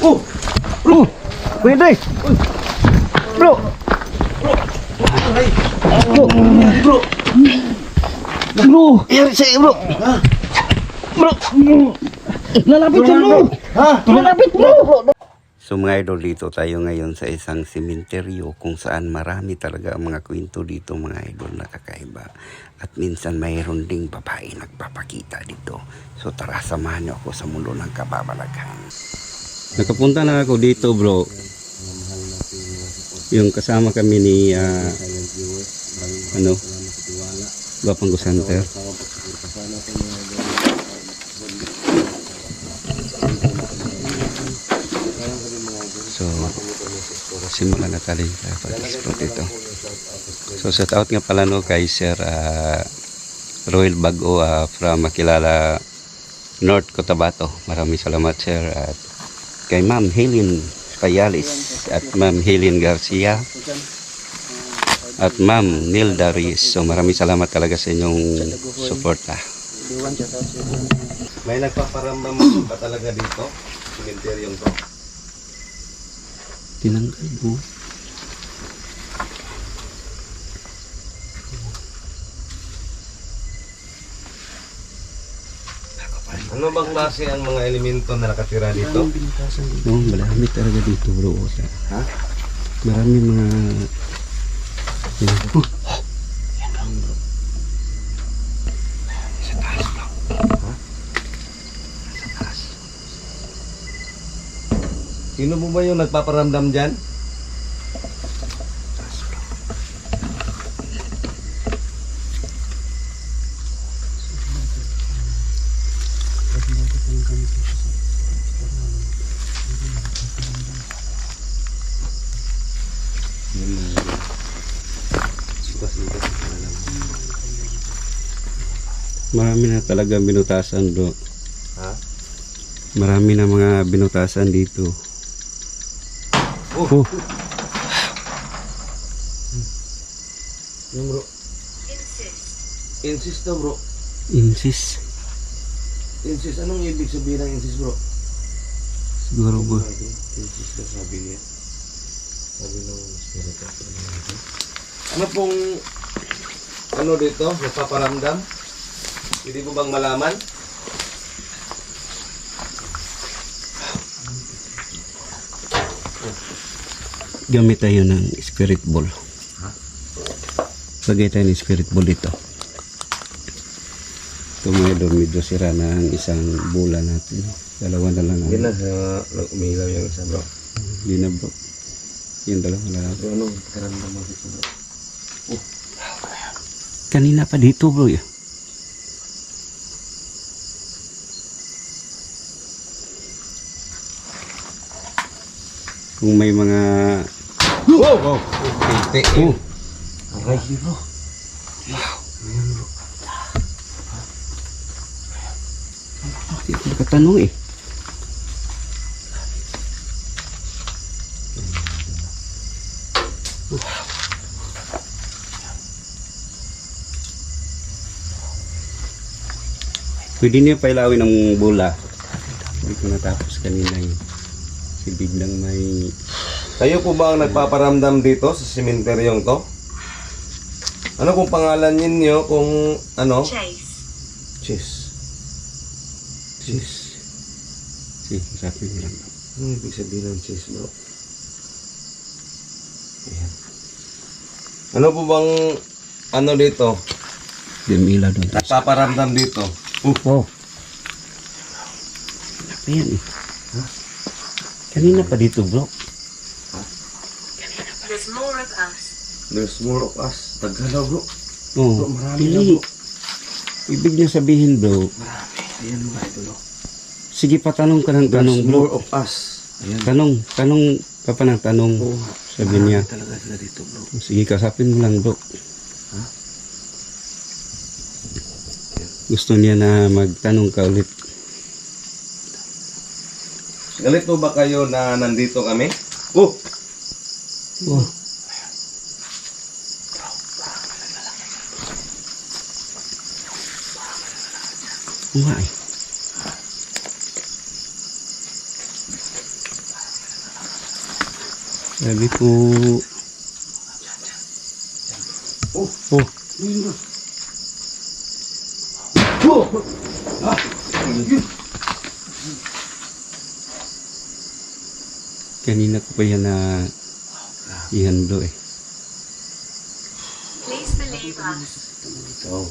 Oh! Bro! Pwede! Bro! Bro! Bro! Bro! Yari sa'yo bro! Bro! Lalapit ka bro! Lalapit bro! So mga idol, dito tayo ngayon sa isang sementeryo kung saan marami talaga ang mga kwento dito mga idol na kakaiba. At minsan mayroon ding babae nagpapakita dito. So tara, samahan niyo ako sa mundo ng kababalaghan. Nakapunta na ako dito bro. Yung kasama kami ni Bapanggo Center. So, simulan na tayo pag-explore dito. So, shout out nga pala no kay Sir Royal Bago from Makilala North Cotabato. Maraming salamat Sir. At kay Ma'am Helen Payalis at Ma'am Helen Garcia at Ma'am Nilda Ruiz. So, maraming salamat talaga sa inyong suporta. May nagpaparamdam ba talaga dito? Sementeryong to? Tinanggal mo. Ano bang klase ang mga elemento na nakatira dito? Oo, marami talaga dito bro. Ha? Marami mga... Yan. Yan lang bro. Sa taas bro. Ha? Sa taas. Sino mo ba yung nagpaparamdam dyan? Taas bro. Marami na talaga binutasan bro. Ha? Marami na mga binutasan dito. Oh! Yung bro. Insist daw bro. Insist. Insist. Anong ibig sabihin ng insist bro? Siguro bro. Insist daw sabi niya. Sabi ng spirit. Ano pong ano dito? Nagpaparamdam? Hindi mo bang malaman? Gamit tayo ng spirit ball. Ha? Lagay tayo ng spirit ball dito. Ito mga idol, medyo sira na ang isang bola natin. Dalawa na lang. Hindi na umilaw yung isa bro. Hindi na bro. Yung dalawa na lang. So anong karamdam mo dito bro? Kanina pa dito bro. Kung may mga... Wow! Wow! Oh! Aray bro. Wow! Ayan bro. Hindi ako nakatanong eh. Pwede niya pailawin ng bola. Hindi ko natapos kanina yun. Si biglang may... Kayo po ba ang nagpaparamdam dito sa sementeryong to? Ano kung pangalan ninyo kung ano? Chase. Chis. Chis. Si, sabi mo lang. Ano ibig sabihin ng chis bro? Ayan. Ano po bang ano dito? Demila doon. Nagpaparamdam dito? Oh. Apa yan eh? Ha? Kanina pa dito bro. There's more of us. There's more of us. Taggalaw bro. Oh, Bro, marami na pili. bro. Ibig niya sabihin bro. Marami. Ayan ba ito bro? Sige pa tanong ka ng tanong There's more bro. of us. Ayan. Tanong ka pa ng tanong. Oh, Sabi niya. talaga sila dito bro. Sige, kasapin mo lang bro. Ha? Gusto niya na magtanong ka ulit. Galit po ba kayo na nandito kami? Oh! Oh. Oo nga eh. Sabi po. Oh. Oh. Oh! Ah! Kanina ko pa yan na ihan bro eh. Please believe us. Oh.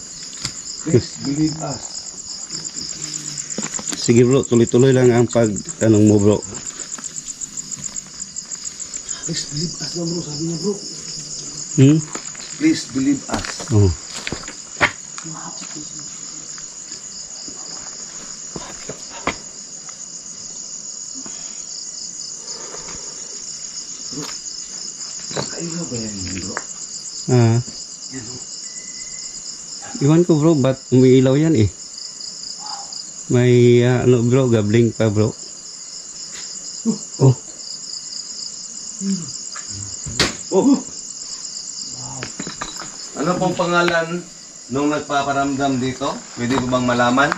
Please believe us. Sige bro, tuloy-tuloy lang ang pagtanong mo bro. Please believe us na bro, sabi niya bro. Hmm? Please believe us. Oh. Kailan ba yan bro? Ah. Iwan ko bro, ba't umiilaw yan eh? May ano bro, gabling pa bro. Oh. Oh! Wow. Ano pong pangalan nung nagpaparamdam dito? Pwede ko bang malaman?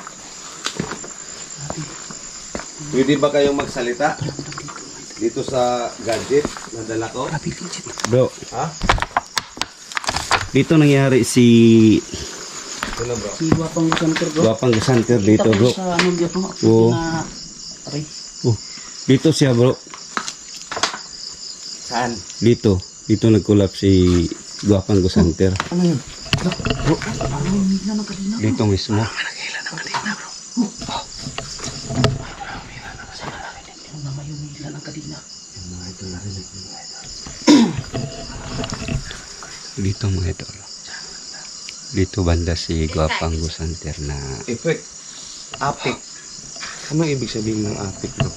Pwede ba kayong magsalita? Dito sa gadget na dala ko? Bro, Ha? dito nangyari si Ano bro? Si Guwapang Center bro. Guwapang Gasanter dito bro. Sa ano bro? Oo. Na aray. Oh. Dito siya bro. Saan? Dito. Dito nag-collab si Guwapang Gasanter. Ano yun? Bro, ano yung hila ng kadina? Dito mismo. Ano naman yung hila ng kadina? Dito mga idol. Dito banda si Guwapang Gasanter na Effect. Apik. Ano ibig sabihin ng apik bro?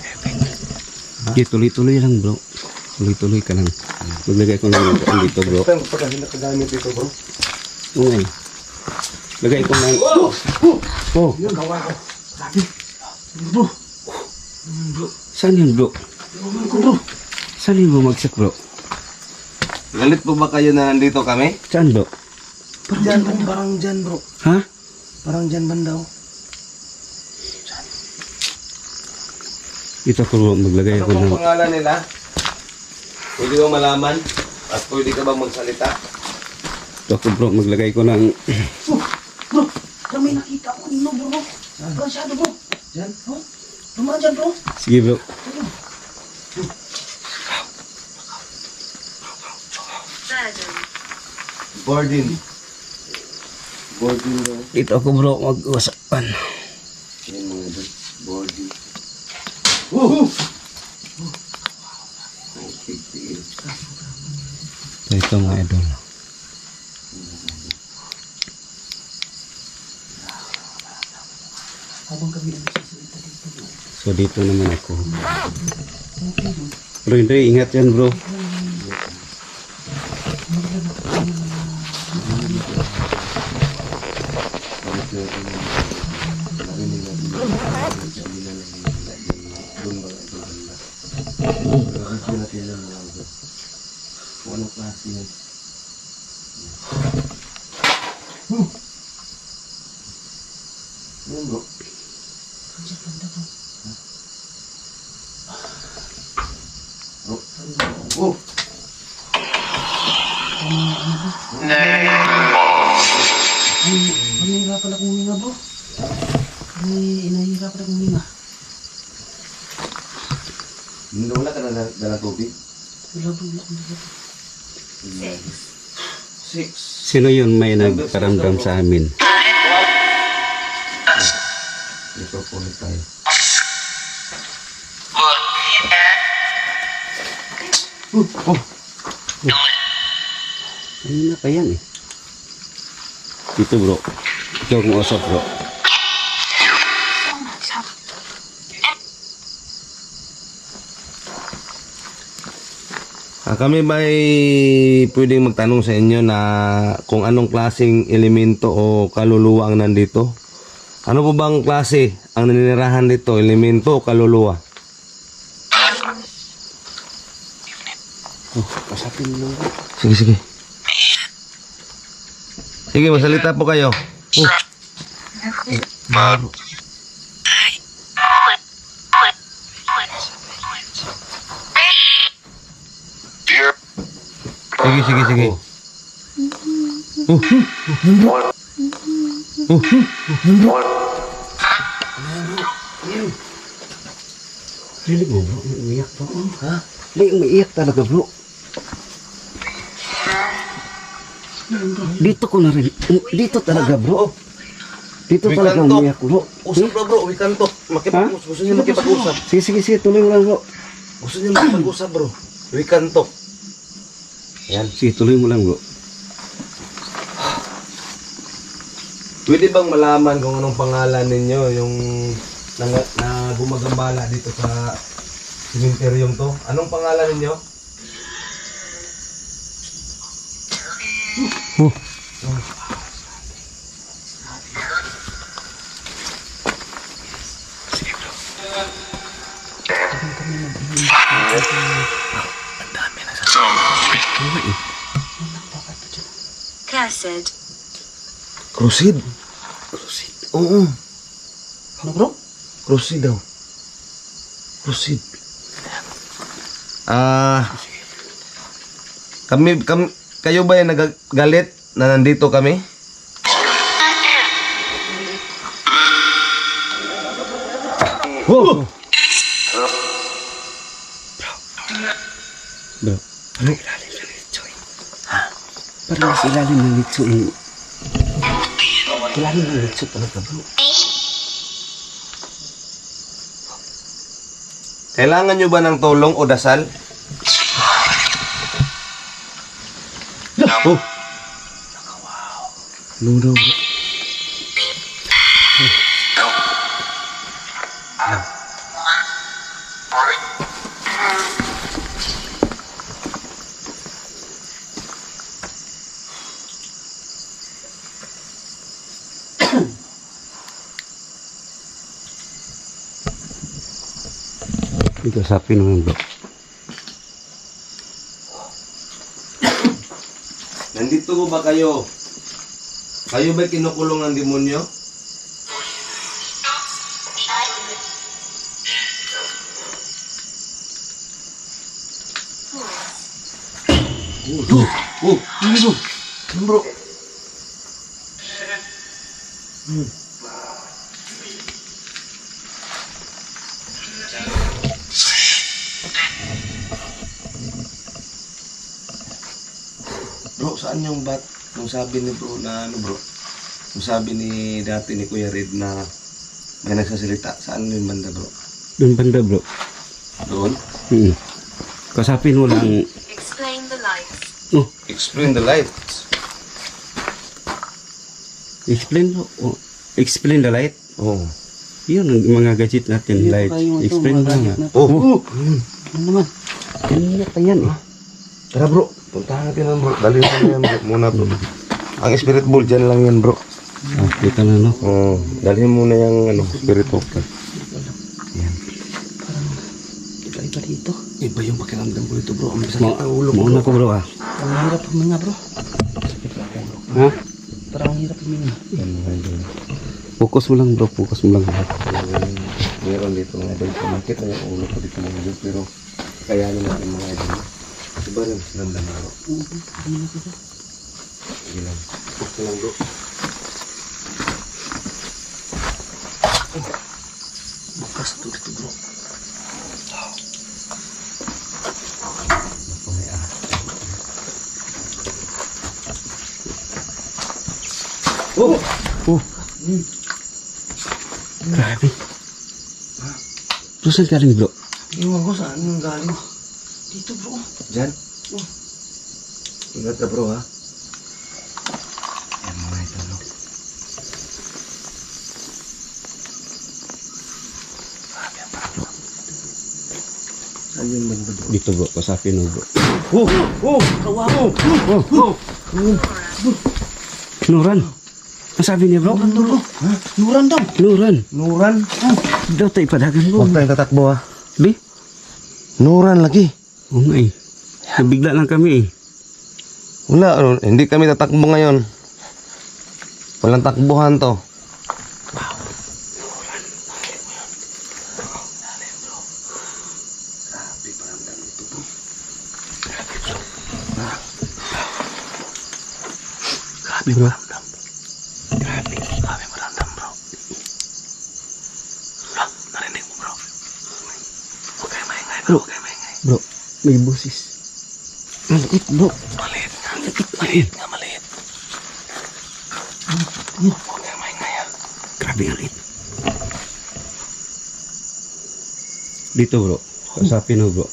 Sige, tuloy-tuloy lang bro. Tuloy-tuloy ka lang. Maglagay ko lang dito bro. Pero pagka hindi nakagamit ito bro? Okay. Lagay ko lang. Oh, Yung gawa ko. Sabi. Bro. saan yun bro? Saan yun bumagsak bro? Galit po ba kayo na nandito kami? Saan bro? Diyan, parang dyan bro. Ha? Parang dyan bandaw. Ito ko bro, maglagay Ano ako pong ng... pangalan nila? Pwede ba malaman? At pwede ka bang magsalita? Ito ko bro, maglagay ko ng... Bro, parang may nakita ko ano bro. Kasyado bro. Dyan? Oh, lumaan dyan bro. Sige bro. Burden. Boarding daw. Dito ako bro, mag-usapan. Yan mga idol. Boarding. Woohoo! Ang tigil. Ito mga idol. Habang kami ang nagsasalita dito bro. So dito naman ako. Bro, hindi, ingat yan bro. Ano klase yun? Yan bro. Diyan banda bro. Oh! Ay, nahihirapan akong huminga bro. Ay, nahihirapan akong huminga. Wala ka na dalang tubig? Wala bro, wala akong dapat. 6. Sino yun may nagparamdam sa amin? Ito po ulit tayo. Kanina pa yan eh. Dito bro. Ito akong usap bro. Kami may pwedeng magtanong sa inyo na kung anong klaseng elemento o kaluluwa ang nandito. Ano po bang klase ang naninirahan dito? Elemento o kaluluwa? Oh, kasapin mo lang bro. Sige, sige. Sige, masalita po kayo. Sige, sige, sige. Rinig mo bro, umiiyak bro. Ha? Umiiyak talaga bro. Dito ko na rin. Dito talaga bro. Dito talaga Wikanto. umiiyak bro. Usap bro, wikanto. Gusto niyo makipag-usap. Sige, sige, sige. Tuloy mo lang bro. Gusto niyo makipag-usap bro. Wikanto. Yan. Sige, tuloy mo lang bro. Pwede bang malaman kung anong pangalan ninyo yung na gumagambala dito sa sementeryong to? Anong pangalan ninyo? Cursed. Crusade. Proceed. Oo. Ano bro? Crusade daw. Crusade. Kayo ba yung nagagalit na nandito kami? Oh! Bro. Ano? Ilalim ng litso eh. Ha? Parang mas ilalim ng litso eh. Ilalim ng litso talaga bro. Kailangan nyo ba ng tulong o dasal? Oh! No, no, bro. Ito sapi naman bro. Nandito ko ba kayo? Kayo ba kinukulong ng demonyo? Ano bro? Bro, saan yung bat? Yung sabi ni bro na ano bro? Yung sabi ni dati ni Kuya Red na may nagsasalita. Saan yung banda bro? Doon banda bro. Doon? Kasapin mo lang. Explain the lights. Oh, Explain the lights. explain bro. Oh, explain the light. Oh. Yun ang mga gadget natin. Light. Explain mo lang. Oh. Ano naman? Ganyan pa yan eh. Tara bro, puntahan natin yan bro. Dalhin mo na yan bro. Muna bro. Ang spirit ball dyan lang yan bro. Ah, kita na no. Oh, dalhin mo na yung ano, spirit ball. Yan. Iba dito. Iba yung pakiramdam ko dito bro. Ang sakit ang ulo ko. Mauna ko bro ah. Ang hirap huminga bro. Ha? Parang ang hirap huminga. Focus mo lang bro. Focus mo lang. Meron dito mga idol. Pumakit na yung ulo ko dito mga idol. Pero kayanin natin mga idol. Iba rin silandan na bro. Sige lang. Okay lang bro. Bukas ito dito bro. Oh! Oh. Grabe. Bro, saan galing bro? Iwan ko saan yung galing. Dito bro. Diyan? Ingat ka bro ha. Yan mga idol. No? Saan yung banda bro? Dito bro. Kasapin mo bro. Oh! Oh! Kawawa! Oh! Oh! Nuran. Ang sabi niya bro? Nuran daw. Nuran. Nuran? Daw tayo padagan bro. Huwag tayong tatakbo ha. Di? Nuran lagi. Oo nga eh. Nabigla lang kami eh. Wala, ano, hindi kami tatakbo ngayon. Walang takbuhan to. bro. Grabe maramdam bro. Bro, narinig mo bro. Huwag kayo maingay bro, huwag kayo maingay. Bro, may busis. Maliit bro. Maliit nga, maliit nga, maliit. Huwag kayo maingay ah. Grabe ang liit. Dito bro. Kausapin mo bro.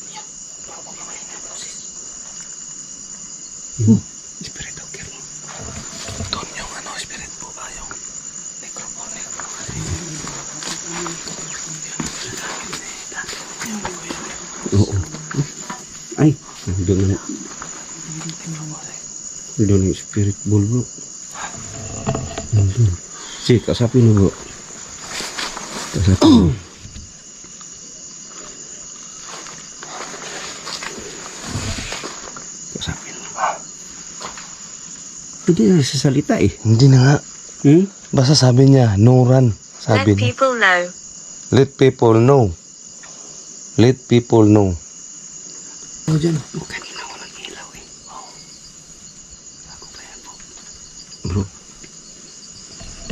Spirit of care. Doon yung spirit po ba, yung microphone. Oo. Ay, doon na. Doon yung spirit ball bro. Doon. Sige, kausapin mo bro. Kausapin mo. Kausapin mo. Hindi na sasalita eh. Hindi na nga. Basta sabi niya, no run. Let Sabi niya. people know. Let people know. Let people know. Ano dyan? Kanina walang ilaw eh. Ako pa yan bro. Bro.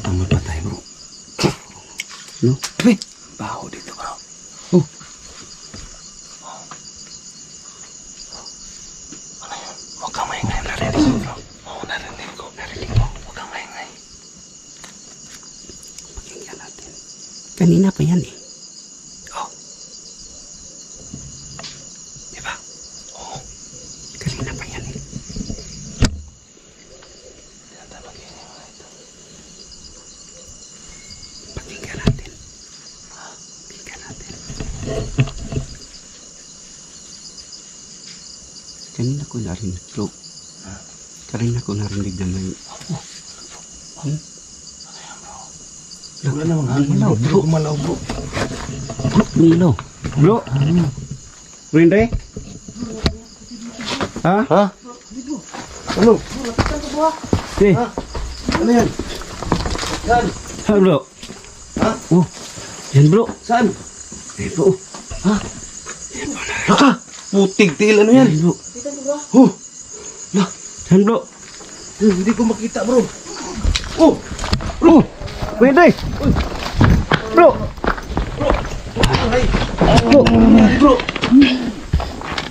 Amoy patay bro. No? Hey, baho dito bro. Oh. Ano yun? Huwag kang maingay. Narinig ko bro. Oo, narinig ko. Narinig ko. Huwag kang maingay. Pakinggan natin. Kanina pa yan eh. Oh. Diba? Oo. Kanina pa yan eh. Tinatawagin niya mga ito. Pakinggan natin. Pakinggan natin. Kanina ko narinig bro. Kanina ko narinig na may... Wala naman hangin bro. Bro, kumalaw bro. Lumilaw. Bro. Rinde? Ha? Ha? Ano? Si. Ano yan? Saan? Ha bro. Ha? Oh. Yan bro. Saan? Eh bro. Laka! Putig til, ano yan? Yan bro. Oh! Yan bro. Hindi ko makita bro. Oh! Bro. Rinde. Bro. Bro! Bro!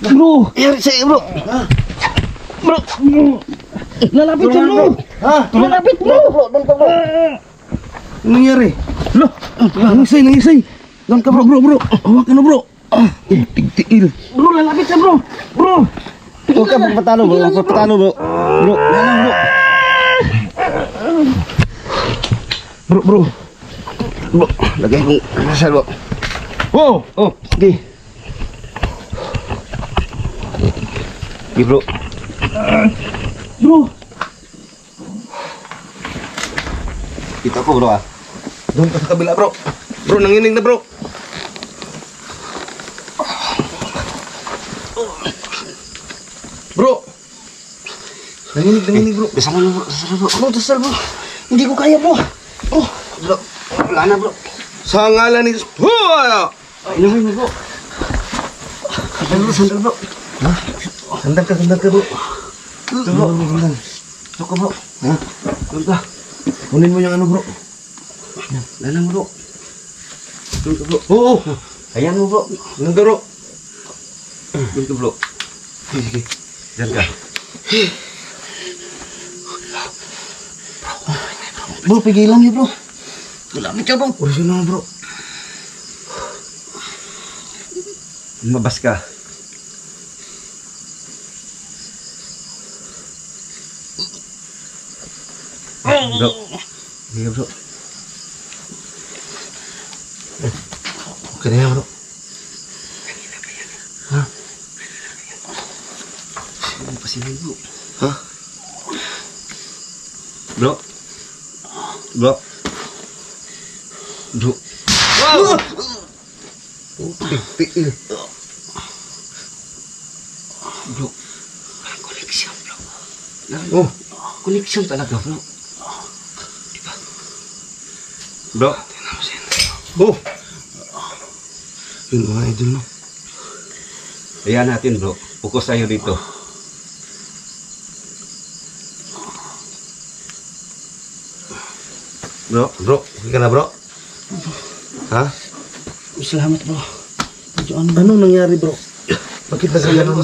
Bro. Yan sa'yo bro. Bro. Lalapit yan bro. Ha? Lalapit bro. Anong nangyari? Lo. Nangisay, nangisay. Doon ka bro bro. Hawak ka na bro. Tigtiil. Bro, lalapit siya bro. Bro. Huwag ka magpatalo bro. Huwag patalo bro. Bro. Yan lang bro. Bro, bro. Bro. Lagay kong kasal bro. Oh! Oh. Sige. Sige bro. Bro! Kita ko bro ah. Doon ka sa kabila bro. Bro, nanginig na bro. Bro! Nanginig bro. Dasal bro. Dasal bro. Bro, dasal bro. Hindi ko kaya bro. Oh, Bro. Wala na bro. Sa ngalan ni... Huwaya! Inumin mo bro. Sandal bro. Sandal ka bro. Ito bro. Ito ka bro. Ha? Doon ka. Kunin mo yung ano bro. Wala na bro. Doon ka bro. Oo! Ayan mo bro. Ano ka bro? Doon ka bro. Sige. Diyan ka. bro, pigilan niyo bro. Malapit siya bro. Oras yun na bro. Lumabas ka. Bro. Sige bro. Okay na yan bro. Ano pa sila bro? Ha? Bro. Bro. Bro. Wow! Tigtiil. Bro. Koneksyon bro. Oh! Koneksyon talaga bro. Diba? Bro. Oh! Yun mga idol no. Ayan natin bro. Focus tayo dito. Bro, okay ka na bro? Ha? Salamat bro. Medyo ano. Anong nangyari bro? Bakit na kaya bro?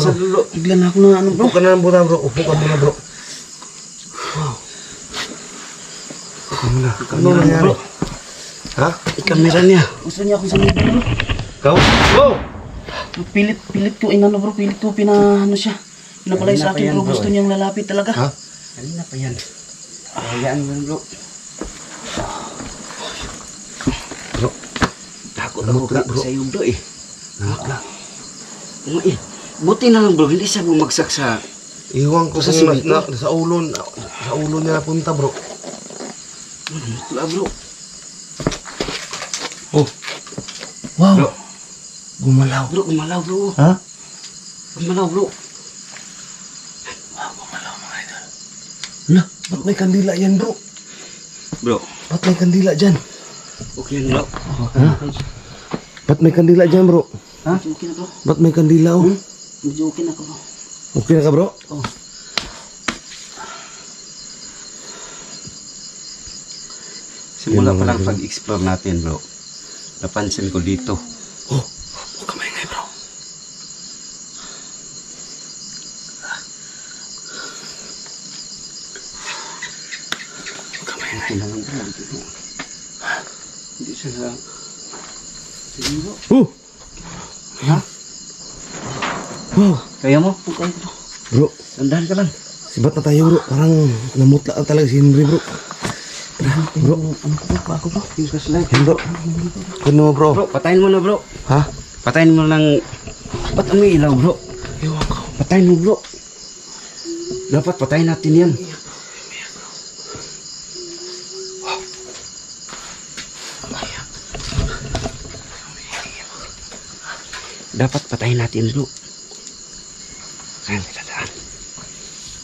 Bigla na ako na ano bro. Upo ka na muna bro. Upo ka muna bro. Anong nangyari? Ha? Kamera niya. Gusto niya akong sabihin bro. Kau? Oh! Pilit ko inano bro. Pilit ko ano siya. Pinapalay sa akin bro. Gusto niyang lalapit talaga. Ha? Kanina pa yan. Hayaan mo bro. Bro. Takot ako bro sa iyo bro eh. Buti na lang bro, hindi siya bumagsak sa... Iwan ko Sa sa simento? sa ulo. Sa ulo niya napunta bro. Wala bro. Oh. Wow. Bro. Gumalaw. Bro, gumalaw bro. Ha? Gumalaw bro. Lah, ba't may kandila yan bro? Bro, Ba't may kandila dyan? okay lang bro. Ha? Ba't may kandila dyan bro? Ha? Medyo okay na bro. Ba't may kandila oh? Medyo okay na ako bro. Okay na ka bro? Oh. Simula pa lang pag-explore natin bro. Napansin ko dito. Oh, huwag ka maingay bro. Huwag ka maingay. Okay lang bro. Hindi siya na... Sige bro. Oh! Ha? Wow! Kaya mo? Okay bro. Bro, Sandahan ka lang. sibat na tayo bro. Parang namutla na talaga si Henry bro. Bro, Ano ko bro? Ako bro. Yung flashlight. yan bro. Kuno mo bro. Bro, patayin mo na bro. Ha? Patayin mo lang. Ba't ano yung ilaw bro? Ewan ko. Patayin mo bro. Dapat patayin natin yan. Dapat patayin natin bro. Ayan, dadaan.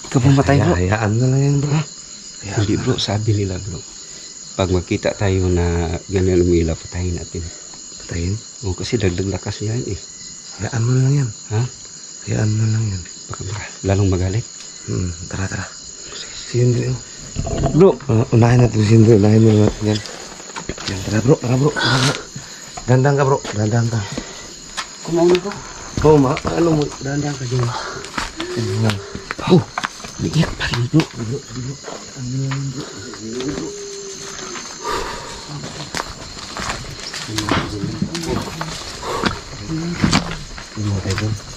Ikaw pumatay bro. Hayaan na lang yan bro. Hindi bro, sabi nila bro. Pag makita tayo na ganyan umilaw, patayin natin. Patayin. O kasi dagdag lakas niya yan eh. Hayaan mo na lang yan. Ha? Hayaan mo na lang yan. Baka lalong magalit. Tara, tara. Si Henry oh. Bro, Unahin natin si Henry. Unahin mo natin yan. Yan, tara bro. Tara bro. Tara bro. Dandang ka bro. Dandang ka. Kumauna bro. Oh, ano mo? Dandang ka dyan. Dandang. oh, liit pa rin bro. Ano mo tayo bro?